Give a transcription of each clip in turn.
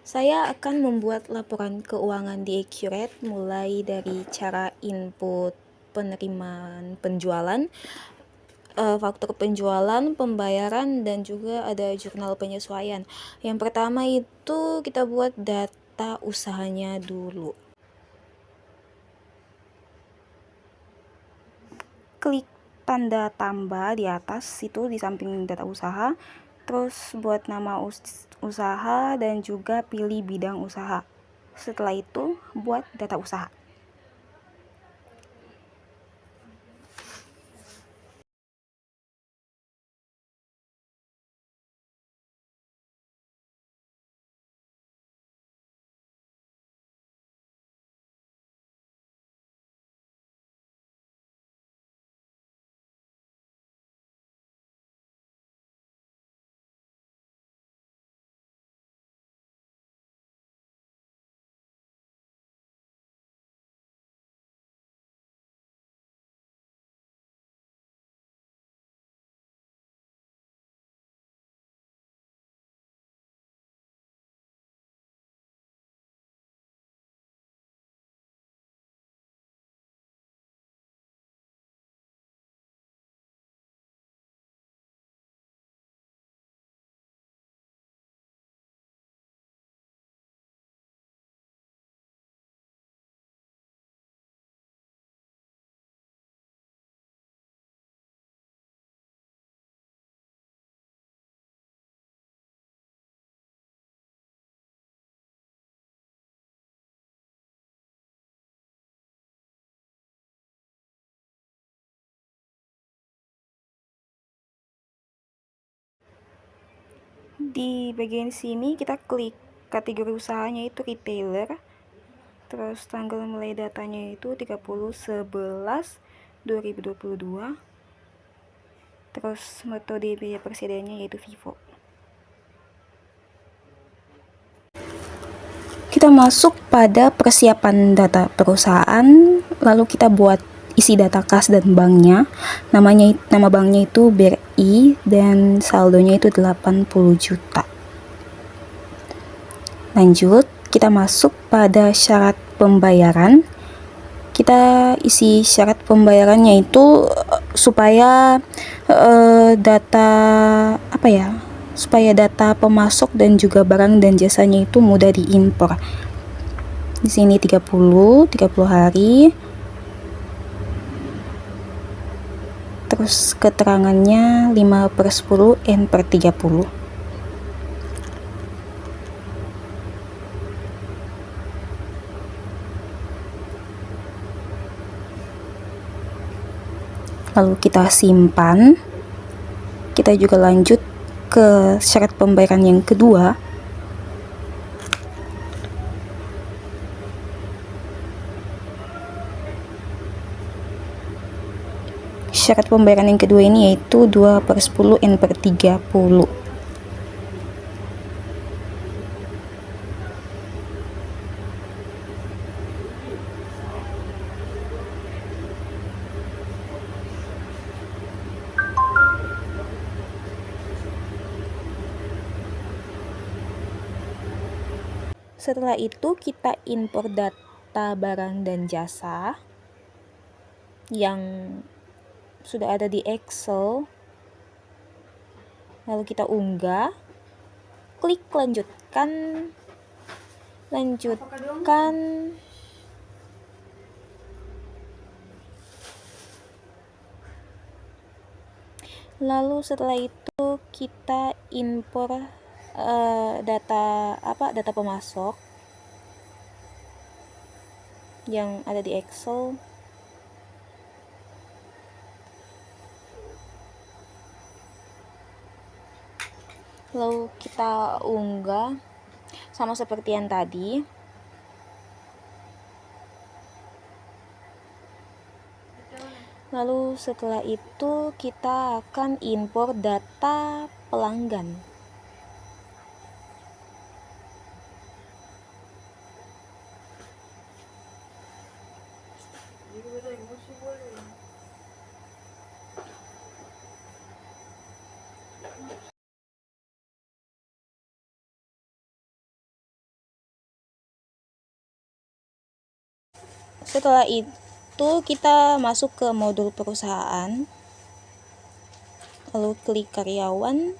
Saya akan membuat laporan keuangan di Accurate mulai dari cara input penerimaan penjualan, faktur penjualan, pembayaran, dan juga ada jurnal penyesuaian. Yang pertama itu kita buat data usahanya dulu. Klik tanda tambah di atas itu di samping data usaha, terus buat nama usaha dan juga pilih bidang usaha. Setelah itu buat data usaha. Di bagian sini kita klik kategori usahanya itu retailer, terus tanggal mulai datanya itu 30/11/2022, terus metode biaya persediaannya yaitu Vivo. Kita masuk pada persiapan data perusahaan, lalu kita buat isi data kas dan banknya. Nama banknya itu BRI dan saldonya itu 80 juta. Lanjut, kita masuk pada syarat pembayaran. Kita isi syarat pembayarannya itu supaya data pemasok dan juga barang dan jasanya itu mudah diimpor. Di sini 30 hari. Terus keterangannya 5/10 N/30. Lalu kita simpan. Kita juga lanjut ke syarat pembayaran yang kedua. Syarat pembayaran yang kedua ini yaitu 2/10 N/30. Setelah itu kita impor data barang dan jasa yang sudah ada di Excel, lalu kita unggah, klik lanjutkan, lalu setelah itu kita impor data pemasok yang ada di Excel. Lalu kita unggah sama seperti yang tadi. Lalu setelah itu kita akan impor data pelanggan. Setelah itu kita masuk ke modul perusahaan, lalu klik karyawan,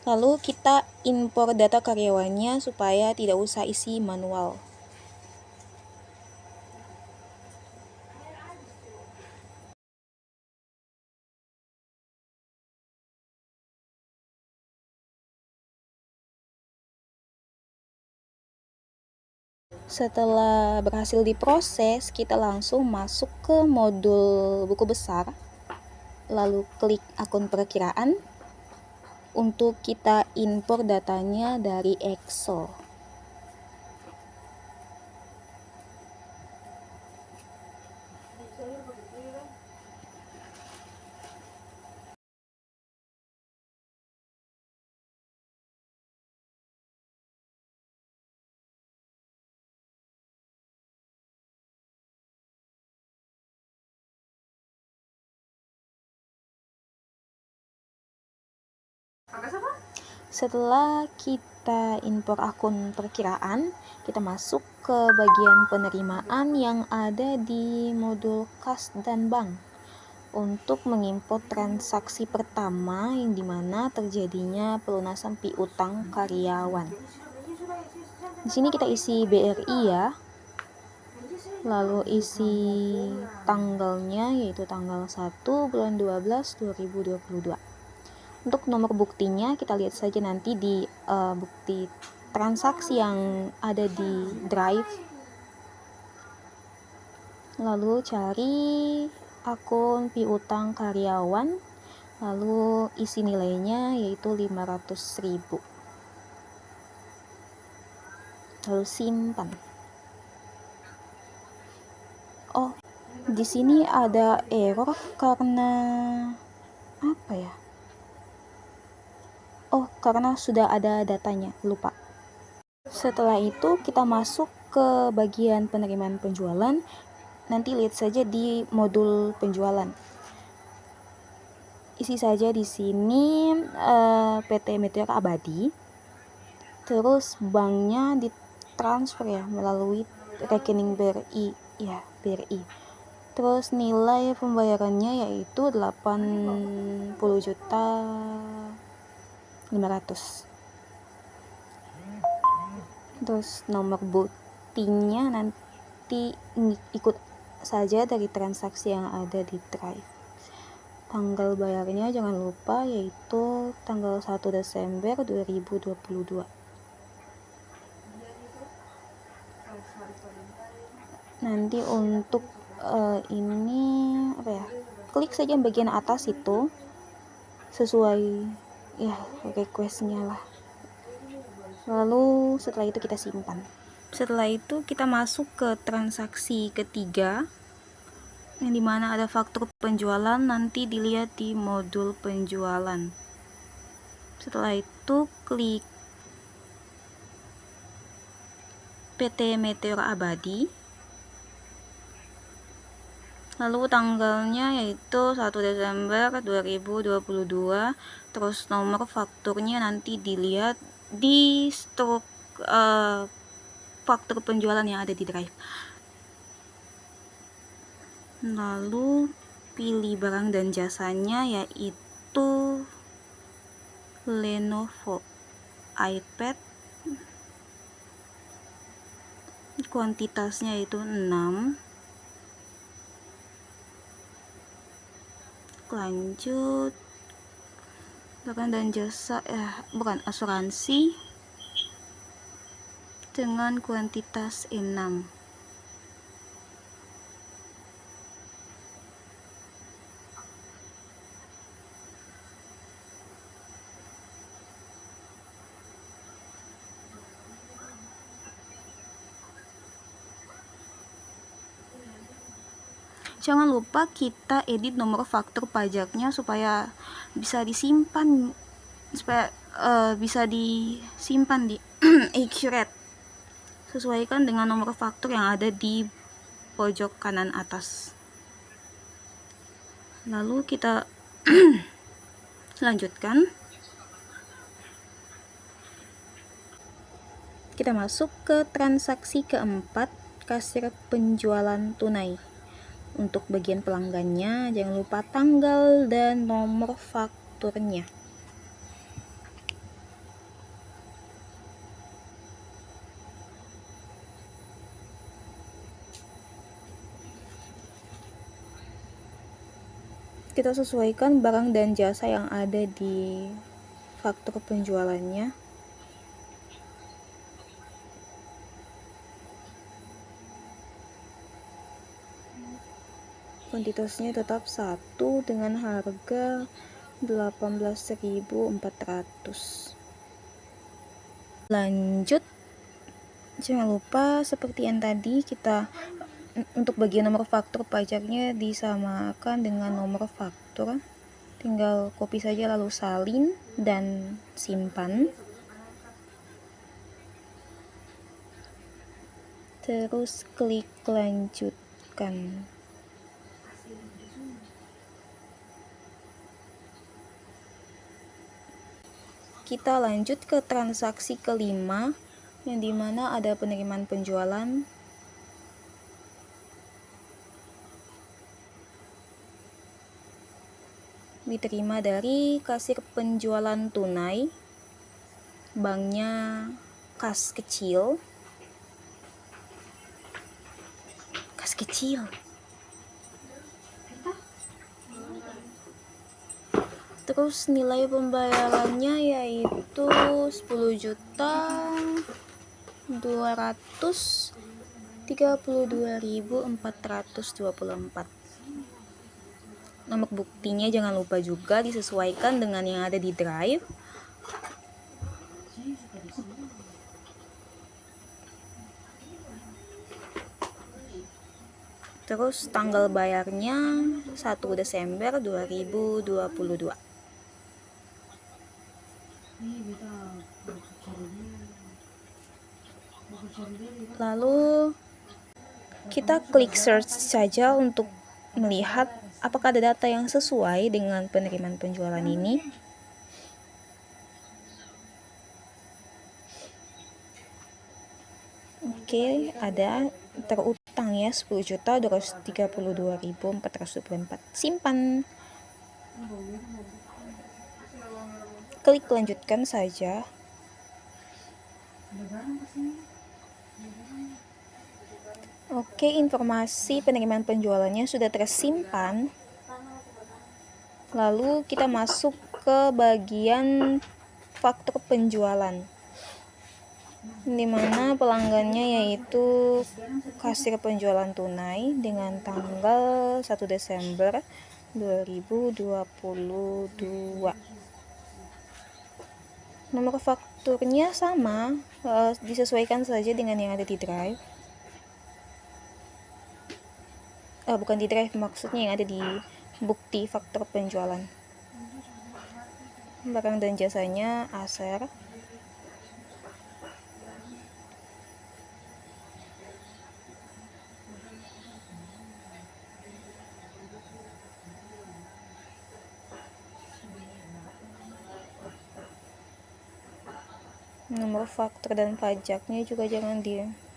lalu kita impor data karyawannya supaya tidak usah isi manual. Setelah berhasil diproses, kita langsung masuk ke modul buku besar, lalu klik akun perkiraan untuk kita impor datanya dari Excel. Setelah kita impor akun perkiraan, kita masuk ke bagian penerimaan yang ada di modul kas dan bank untuk mengimpor transaksi pertama yang dimana terjadinya pelunasan piutang karyawan. Di sini kita isi BRI ya, lalu isi tanggalnya yaitu tanggal 1 bulan 12 2022. Untuk nomor buktinya kita lihat saja nanti di bukti transaksi yang ada di Drive. Lalu cari akun piutang karyawan, lalu isi nilainya yaitu 500.000. Lalu simpan. Oh, di sini ada error karena apa ya? Oh, karena sudah ada datanya, lupa. Setelah itu kita masuk ke bagian penerimaan penjualan. Nanti lihat saja di modul penjualan. Isi saja di sini PT Meteor Abadi. Terus banknya ditransfer ya melalui rekening BRI ya, BRI. Terus nilai pembayarannya yaitu 80.500.000. Terus nomor buktinya nanti ikut saja dari transaksi yang ada di Drive. Tanggal bayarnya jangan lupa yaitu tanggal 1 Desember 2022. Nanti untuk ini apa ya? Klik saja bagian atas itu sesuai ya requestnya lah. Lalu setelah itu kita simpan. Setelah itu kita masuk ke transaksi ketiga yang dimana ada faktur penjualan, nanti dilihat di modul penjualan. Setelah itu klik PT Meteor Abadi, lalu tanggalnya yaitu 1 Desember 2022. Terus nomor fakturnya nanti dilihat di struk faktur penjualan yang ada di Drive. Lalu pilih barang dan jasanya yaitu Lenovo iPad, kuantitasnya itu 6. Lanjut, barang dan jasa bukan asuransi dengan kuantitas 6. Jangan lupa kita edit nomor faktur pajaknya supaya bisa disimpan di Accurate. Sesuaikan dengan nomor faktur yang ada di pojok kanan atas. Lalu kita lanjutkan. Kita masuk ke transaksi keempat kasir penjualan tunai. Untuk bagian pelanggannya, jangan lupa tanggal dan nomor fakturnya. Kita sesuaikan barang dan jasa yang ada di faktur penjualannya. Kuantitasnya tetap 1 dengan harga 18.400. Lanjut, jangan lupa seperti yang tadi, kita untuk bagian nomor faktur pajaknya disamakan dengan nomor faktur. Tinggal copy saja lalu salin dan simpan. Terus klik lanjutkan. Kita lanjut ke transaksi kelima, yang dimana ada penerimaan penjualan. Diterima dari kasir penjualan tunai, banknya kas kecil. Terus nilai pembayarannya yaitu 10.232.424. Nomor buktinya jangan lupa juga disesuaikan dengan yang ada di drive. Terus tanggal bayarnya 1 Desember 2022. Lalu kita klik search saja untuk melihat apakah ada data yang sesuai dengan penerimaan penjualan ini. Oke, ada terutang ya 10.232.424. Simpan. Klik lanjutkan saja. Oke, informasi penerimaan penjualannya sudah tersimpan. Lalu kita masuk ke bagian faktur penjualan, di mana pelanggannya yaitu kasir penjualan tunai dengan tanggal 1 Desember 2022. Nomor fakturnya sama, disesuaikan saja dengan yang ada di drive. Bukan di drive, maksudnya yang ada di bukti faktur penjualan. Barang dan jasanya Acer. Nomor faktur dan pajaknya juga jangan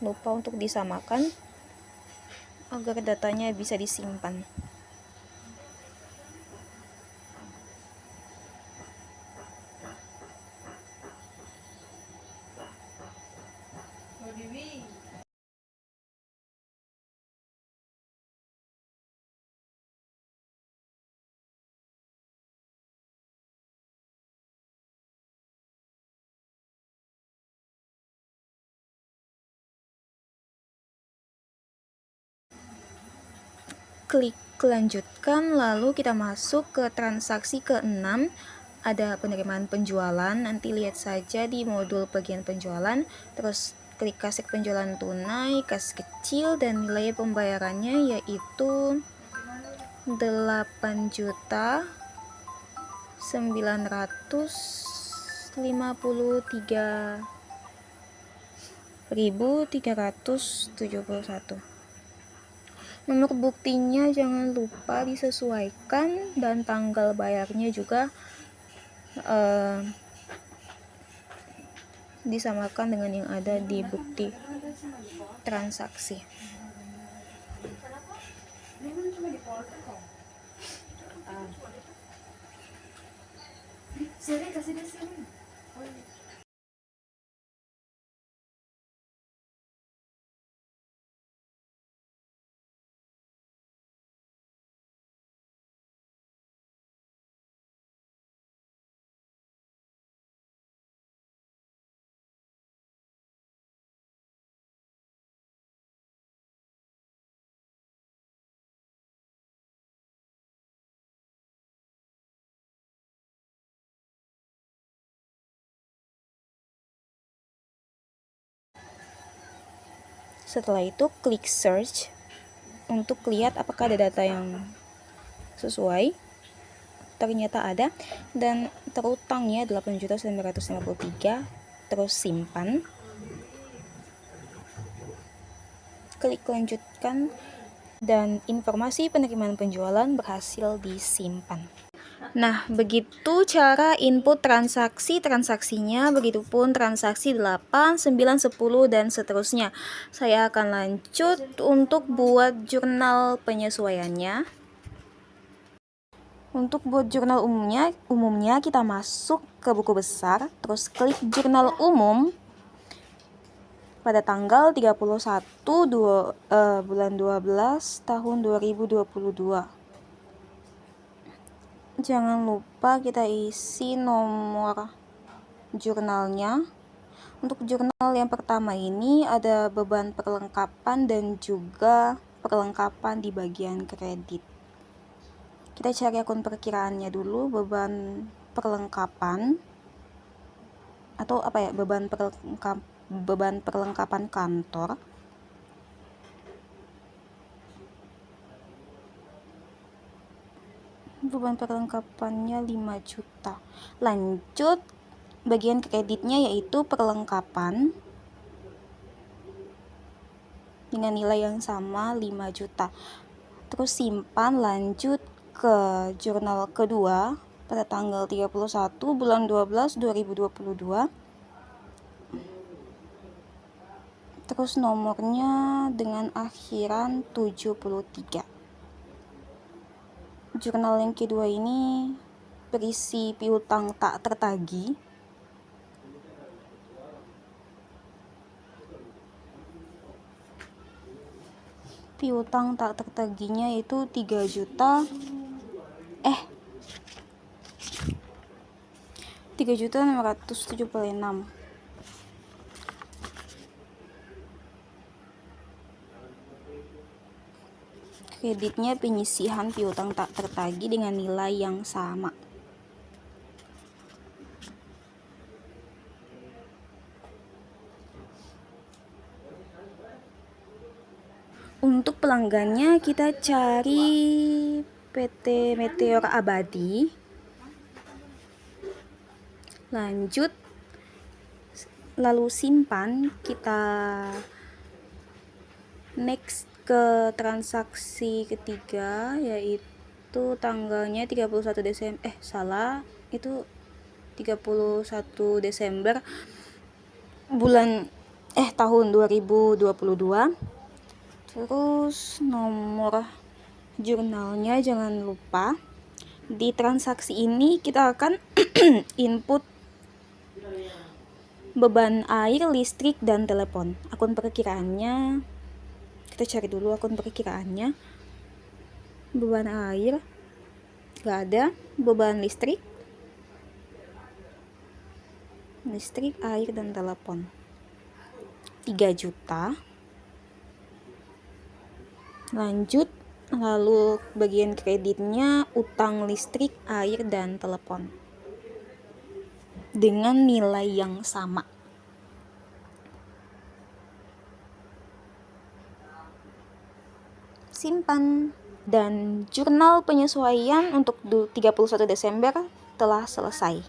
lupa untuk disamakan agar datanya bisa disimpan. Klik lanjutkan, lalu kita masuk ke transaksi ke-6. Ada penerimaan penjualan, nanti lihat saja di modul bagian penjualan. Terus klik kasir penjualan tunai, kas kecil, dan nilai pembayarannya yaitu 8.953.371. Nomor buktinya jangan lupa disesuaikan, dan tanggal bayarnya juga disamakan dengan yang ada di bukti transaksi. Setelah itu klik search untuk lihat apakah ada data yang sesuai. Ternyata ada, dan terutangnya 8.953. Terus simpan. Klik lanjutkan dan informasi penerimaan penjualan berhasil disimpan. Nah, begitu cara input transaksinya, begitupun transaksi 8, 9, 10 dan seterusnya. Saya akan lanjut untuk buat jurnal penyesuaiannya. Untuk buat jurnal umumnya kita masuk ke buku besar, terus klik jurnal umum pada tanggal 31 bulan 12 tahun 2022. Jangan lupa kita isi nomor jurnalnya. Untuk jurnal yang pertama ini ada beban perlengkapan dan juga perlengkapan di bagian kredit. Kita cari akun perkiraannya dulu, beban perlengkapan atau beban perlengkapan kantor. Beban perlengkapannya 5 juta. Lanjut bagian kreditnya yaitu perlengkapan dengan nilai yang sama 5 juta. Terus simpan, lanjut ke jurnal kedua pada tanggal 31 bulan 12 2022. Terus nomornya dengan akhiran 73. Jurnal yang kedua ini berisi piutang tak tertagih. Piutang tak tertagihnya itu 3.676. Kreditnya penyisihan piutang tak tertagih dengan nilai yang sama. Untuk pelanggannya kita cari PT Meteor Abadi. Lanjut, lalu simpan, kita next ke transaksi ketiga yaitu tanggalnya 31 Desember itu 31 Desember tahun 2022. Terus nomor jurnalnya jangan lupa. Di transaksi ini kita akan input beban air, listrik, dan telepon. Akun perkiraannya kita cari dulu akun perkiraannya. Beban air gak ada. Beban listrik, air, dan telepon 3 juta. Lanjut, lalu bagian kreditnya utang listrik, air, dan telepon dengan nilai yang sama. Simpan, dan jurnal penyesuaian untuk 31 Desember telah selesai.